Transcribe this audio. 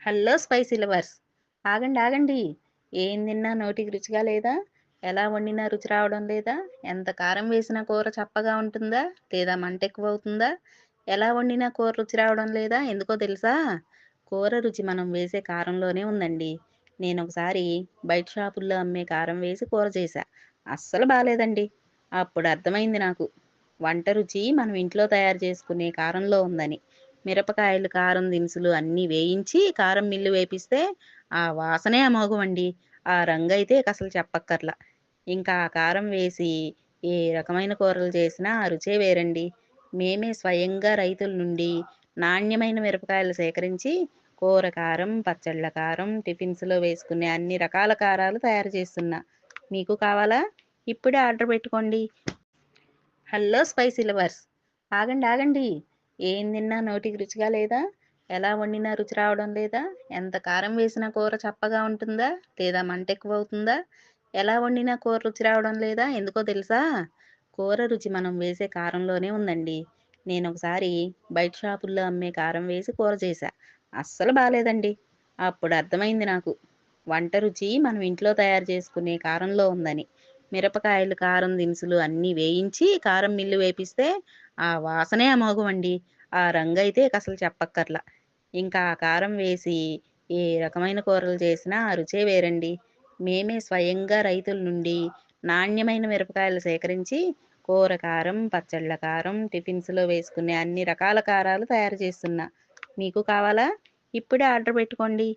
Hello spicy lovers. ఆగండి, ఆగండి. ఏం తిన్నా నోటికి రుచిగా లేదా? ఎలా వండినా రుచి రావడం లేదా? ఎంత కారం వేసినా కూర చప్పగా ఉంటుందా? లేదా మంటెక్కువవుతుందా? ఎలా వండినా కూర రుచి రావడం లేదా? ఎందుకో తెలుసా? కూర రుచి మనం వేసే కారంలోనే ఉందండి. నేనొకసారి బయట షాపుల్లో అమ్మే కారం వేసి కూర చేశా. అస్సలు బాలేదండి. అప్పుడు అర్థమైంది నాకు. వంట రుచి మనం ఇంట్లో తయారు చేసుకునే కారంలో ఉందని. మిరపకాయలు, కారం దినుసులు అన్నీ వేయించి, కారం మిల్లు వేపిస్తే ఆ వాసనే అమోఘమండి. ఆ రంగయితే ఇకసలు చెప్పక్కర్లా. ఇంకా ఆ కారం వేసి ఏ రకమైన కూరలు చేసినా ఆ రుచే వేరండి. మేమే స్వయంగా రైతుల నుండి నాణ్యమైన మిరపకాయలు సేకరించి, కూర కారం, పచ్చళ్ళ కారం, టిఫిన్స్‌లో వేసుకునే అన్ని రకాల కారాలు తయారు చేస్తున్నా. మీకు కావాలా? ఇప్పుడే ఆర్డర్ పెట్టుకోండి. Hello spicy lovers. ఆగండి, ఆగండి. ఏం తిన్నా నోటికి రుచిగా లేదా? ఎలా వండినా రుచి రావడం లేదా? ఎంత కారం వేసినా కూర చప్పగా ఉంటుందా? లేదా మంటెక్కువవుతుందా? ఎలా వండినా కూర రుచి రావడం లేదా? ఎందుకో తెలుసా? కూర రుచి మనం వేసే కారంలోనే ఉందండి. నేనొకసారి బయట షాపుల్లో అమ్మే కారం వేసి కూర చేశా. అస్సలు బాలేదండి. అప్పుడు అర్థమైంది నాకు. వంట రుచి మనం ఇంట్లో తయారు చేసుకునే కారంలో ఉందని. మిరపకాయలు, కారం దినుసులు అన్నీ వేయించి, కారం మిల్లు వేపిస్తే ఆ వాసనే అమోఘమండి. ఆ రంగయితే ఇకసలు చెప్పక్కర్లా. ఇంకా ఆ కారం వేసి ఏ రకమైన కూరలు చేసినా ఆ రుచే వేరండి. మేమే స్వయంగా రైతుల నుండి నాణ్యమైన మిరపకాయలు సేకరించి, కూర కారం, పచ్చళ్ళ కారం, టిఫిన్స్‌లో వేసుకునే అన్ని రకాల కారాలు తయారు చేస్తున్నా. మీకు కావాలా? ఇప్పుడే ఆర్డర్ పెట్టుకోండి.